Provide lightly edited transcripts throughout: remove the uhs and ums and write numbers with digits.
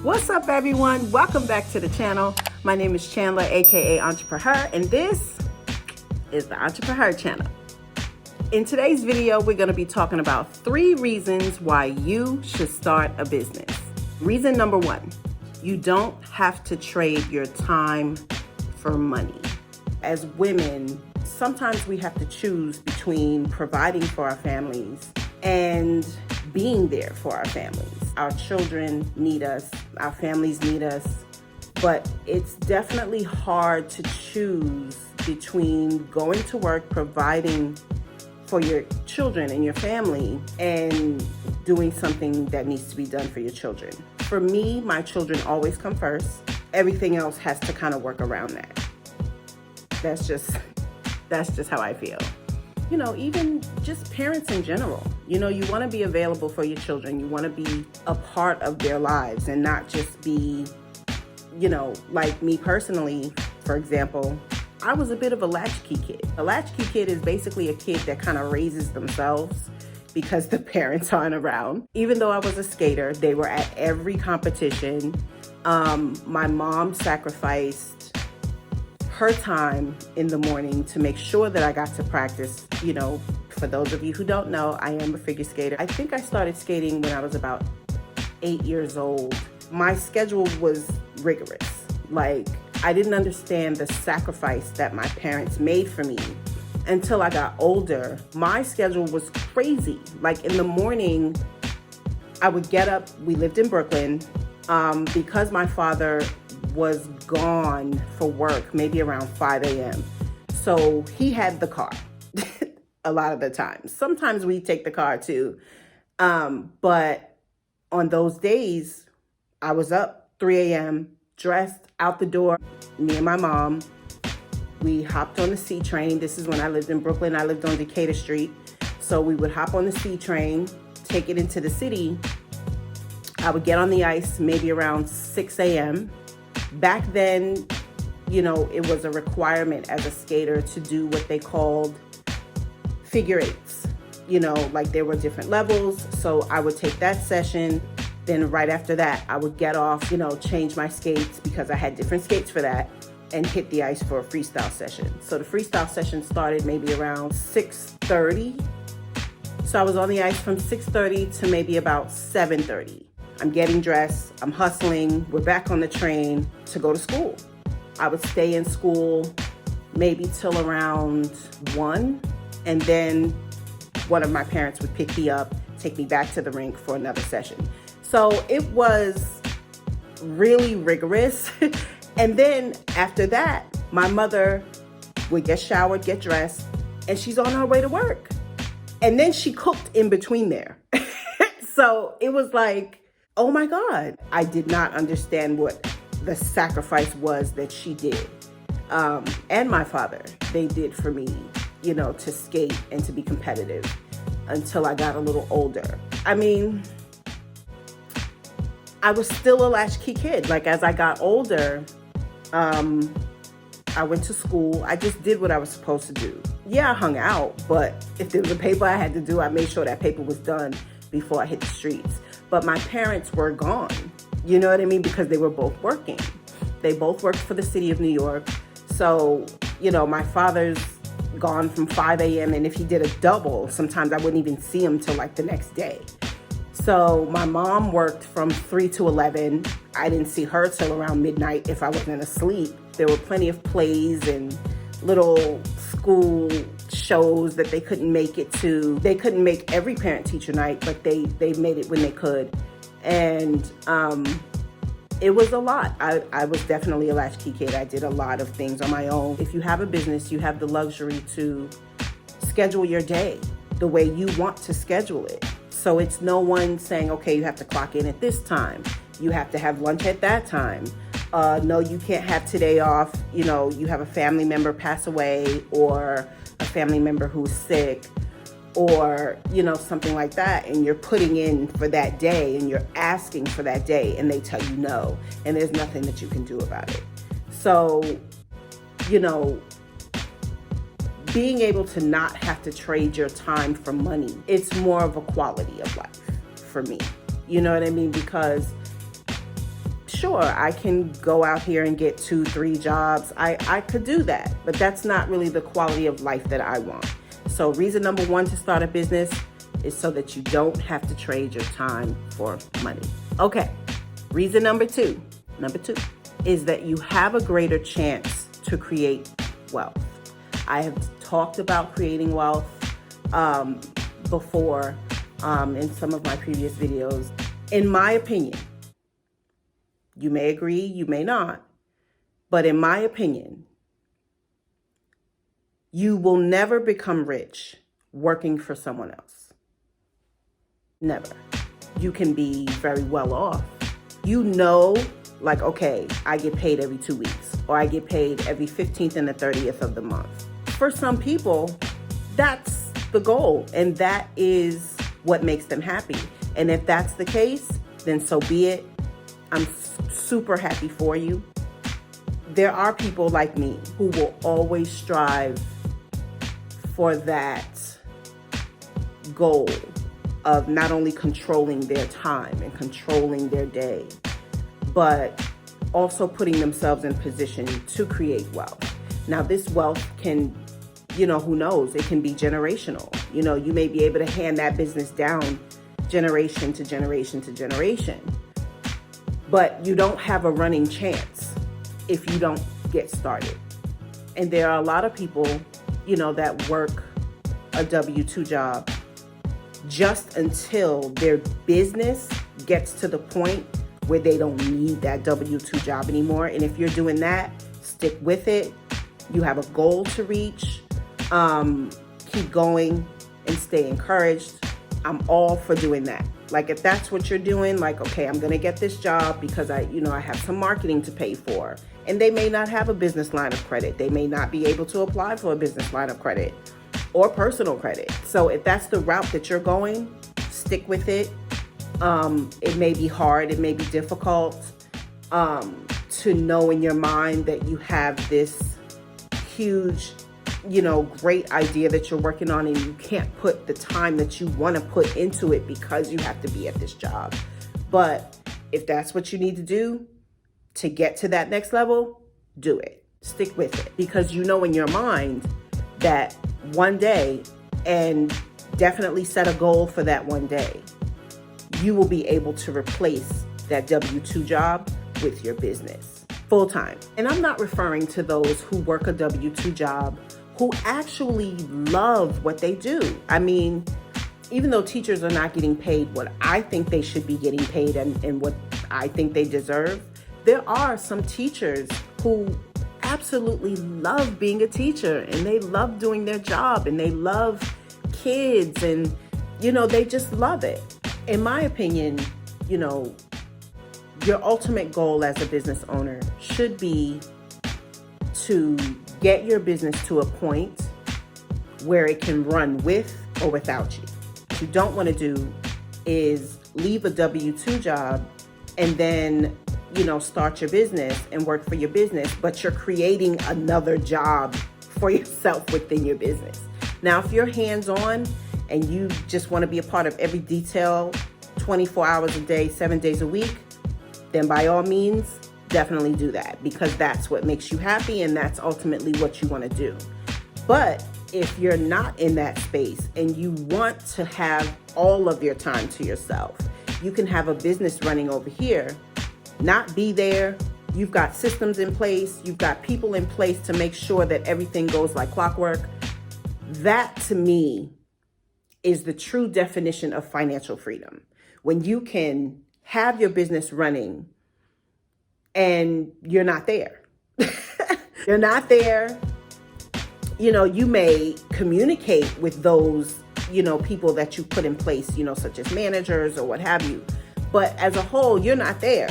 What's up, everyone? Welcome back to the channel. My name is Chanler, aka Entrepreher, and this is the Entrepreher channel. In today's video, we're going to be talking about 3 reasons why you should start a business. Reason number 1, you don't have to trade your time for money. As women, sometimes we have to choose between providing for our families and being there for our families. Our children need us, our families need us, but it's definitely hard to choose between going to work, providing for your children and your family, and doing something that needs to be done for your children. For me, my children always come first. Everything else has to kind of work around that. That's just how I feel. You know, even just parents in general, you know, you want to be available for your children. You want to be a part of their lives and not just be, you know, like me personally, for example, I was a bit of a latchkey kid. A latchkey kid is basically a kid that kind of raises themselves because the parents aren't around. Even though I was a skater, they were at every competition. My mom sacrificed her time in the morning to make sure that I got to practice. You know, for those of you who don't know, I am a figure skater. I think I started skating when I was about 8 years old. My schedule was rigorous. Like, I didn't understand the sacrifice that my parents made for me until I got older. My schedule was crazy. Like, in the morning, I would get up. We lived in Brooklyn. Because my father was gone for work, maybe around 5 a.m. So he had the car a lot of the time. Sometimes we take the car too. But on those days, I was up 3 a.m., dressed, out the door. Me and my mom, we hopped on the C train. This is when I lived in Brooklyn. I lived on Decatur Street. So we would hop on the C train, take it into the city. I would get on the ice maybe around 6 a.m. Back then, you know, it was a requirement as a skater to do what they called figure eights. You know, like there were different levels. So I would take that session. Then right after that, I would get off, you know, change my skates because I had different skates for that, and hit the ice for a freestyle session. So the freestyle session started maybe around 6:30. So I was on the ice from 6:30 to maybe about 7:30. I'm getting dressed, I'm hustling, we're back on the train to go to school. I would stay in school maybe till around 1, and then one of my parents would pick me up, take me back to the rink for another session. So it was really rigorous. And then after that, my mother would get showered, get dressed, and she's on her way to work. And then she cooked in between there. So it was like, oh my God, I did not understand what the sacrifice was that she did. And my father, they did for me, you know, to skate and to be competitive until I got a little older. I mean, I was still a latchkey kid. Like, as I got older, I went to school. I just did what I was supposed to do. Yeah, I hung out, but if there was a paper I had to do, I made sure that paper was done before I hit the streets. But my parents were gone, you know what I mean? Because they were both working. They both worked for the city of New York. So, you know, my father's gone from 5 a.m. and if he did a double, sometimes I wouldn't even see him till like the next day. So my mom worked from 3 to 11. I didn't see her till around midnight if I wasn't asleep. There were plenty of plays and little school shows that they couldn't make it to. They couldn't make every parent-teacher night, but they made it when they could. And it was a lot. I was definitely a latchkey kid. I did a lot of things on my own. If you have a business, you have the luxury to schedule your day the way you want to schedule it. So it's no one saying, okay, you have to clock in at this time. You have to have lunch at that time. No, you can't have today off. You know, you have a family member pass away, or a family member who's sick, or, you know, something like that. And you're putting in for that day and you're asking for that day and they tell you no. And there's nothing that you can do about it. So, you know, being able to not have to trade your time for money, it's more of a quality of life for me. You know what I mean? Because sure, I can go out here and get 2-3 jobs. I could do that, but that's not really the quality of life that I want. So reason number one to start a business is so that you don't have to trade your time for money. Okay, reason number two is that you have a greater chance to create wealth. I have talked about creating wealth before in some of my previous videos. In my opinion, you may agree, you may not, but in my opinion, you will never become rich working for someone else. Never. You can be very well off. You know, like, okay, I get paid every 2 weeks, or I get paid every 15th and the 30th of the month. For some people, that's the goal, and that is what makes them happy. And if that's the case, then so be it. I'm super happy for you. There are people like me who will always strive for that goal of not only controlling their time and controlling their day, but also putting themselves in position to create wealth. Now, this wealth can, who knows, it can be generational. You may be able to hand that business down generation to generation to generation, but you don't have a running chance if you don't get started. And there are a lot of people, that work a W-2 job just until their business gets to the point where they don't need that W-2 job anymore. And if you're doing that, stick with it. You have a goal to reach. Keep going and stay encouraged. I'm all for doing that. Like, if that's what you're doing, like, okay, I'm going to get this job because I have some marketing to pay for. And they may not have a business line of credit. They may not be able to apply for a business line of credit or personal credit. So if that's the route that you're going, stick with it. It may be hard. It may be difficult to know in your mind that you have this huge, great idea that you're working on, and you can't put the time that you want to put into it because you have to be at this job. But if that's what you need to do to get to that next level, do it. Stick with it, because in your mind that one day, and definitely set a goal for that one day, you will be able to replace that W-2 job with your business full time. And I'm not referring to those who work a W-2 job who actually love what they do. I mean, even though teachers are not getting paid what I think they should be getting paid and what I think they deserve, there are some teachers who absolutely love being a teacher, and they love doing their job, and they love kids, and they just love it. In my opinion, your ultimate goal as a business owner should be to get your business to a point where it can run with or without you. What you don't want to do is leave a W-2 job and then start your business and work for your business, but you're creating another job for yourself within your business. Now, if you're hands-on and you just want to be a part of every detail 24 hours a day, 7 days a week, then by all means, definitely do that, because that's what makes you happy and that's ultimately what you want to do. But if you're not in that space and you want to have all of your time to yourself, you can have a business running over here, not be there. You've got systems in place. You've got people in place to make sure that everything goes like clockwork. That, to me, is the true definition of financial freedom. When you can have your business running and you're not there. You're not there. You may communicate with those, people that you put in place, such as managers or what have you. But as a whole, you're not there.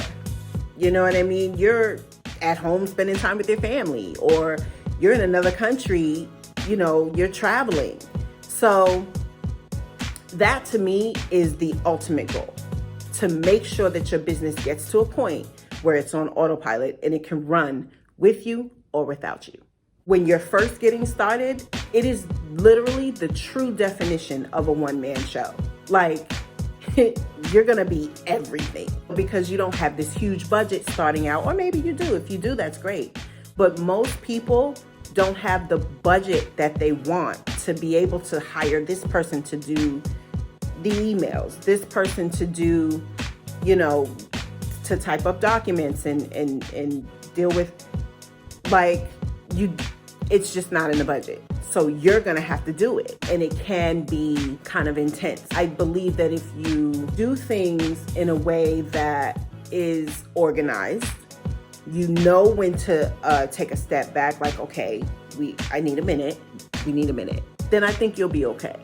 You know what I mean? You're at home spending time with your family, or you're in another country, you're traveling. So that, to me, is the ultimate goal, to make sure that your business gets to a point where it's on autopilot and it can run with you or without you. When you're first getting started, it is literally the true definition of a one-man show. Like, you're going to be everything because you don't have this huge budget starting out. Or maybe you do. If you do, that's great. But most people don't have the budget that they want to be able to hire this person to do the emails, this person to do, to type up documents and deal with, it's just not in the budget. So you're going to have to do it. And it can be kind of intense. I believe that if you do things in a way that is organized, you know when to take a step back, like, okay, I need a minute. We need a minute. Then I think you'll be okay.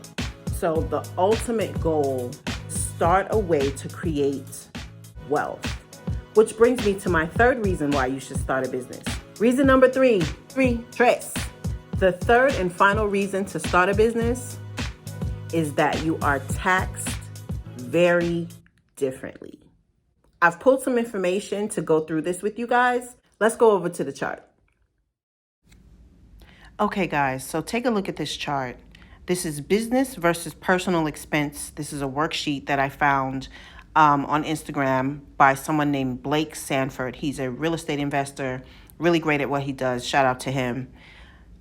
So the ultimate goal, start a way to create wealth. Which brings me to my third reason why you should start a business. Reason number three, tres. The third and final reason to start a business is that you are taxed very differently. I've pulled some information to go through this with you guys. Let's go over to the chart. Okay, guys, so take a look at this chart. This is business versus personal expense. This is a worksheet that I found on Instagram by someone named Blake Sanford. He's a real estate investor, really great at what he does. Shout out to him.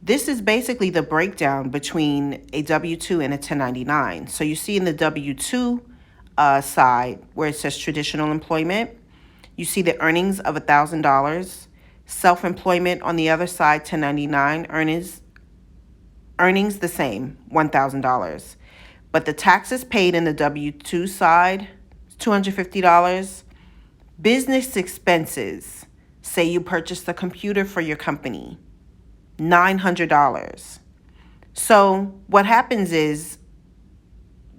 This is basically the breakdown between a W-2 and a 1099. So you see in the W-2 side where it says traditional employment, you see the earnings of $1,000. Self-employment on the other side, 1099, earnings the same, $1,000. But the taxes paid in the W-2 side, $250. Business expenses, say you purchased a computer for your company, $900. So what happens is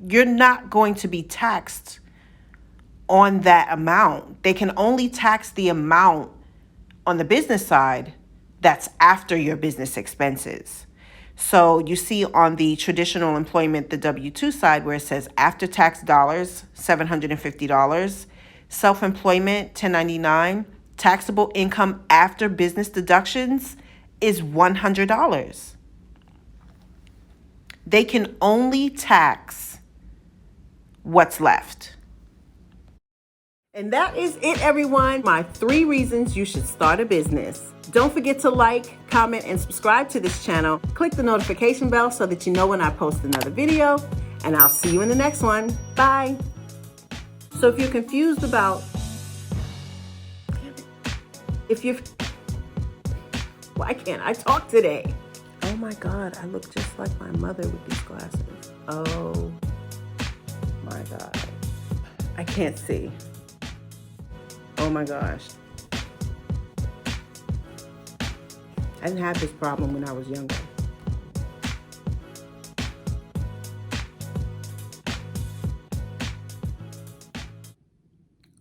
you're not going to be taxed on that amount. They can only tax the amount on the business side that's after your business expenses. So you see on the traditional employment, the W-2 side, where it says after tax dollars, $750, self-employment, 1099, taxable income after business deductions is $100. They can only tax what's left. And that is it, everyone. My 3 reasons you should start a business. Don't forget to like, comment, and subscribe to this channel. Click the notification bell so that you know when I post another video. And I'll see you in the next one. Bye. So if you're confused about, why can't I talk today? Oh my God, I look just like my mother with these glasses. Oh my God. I can't see. Oh my gosh. I didn't have this problem when I was younger.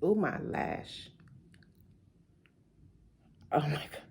Oh, my lash. Oh my God.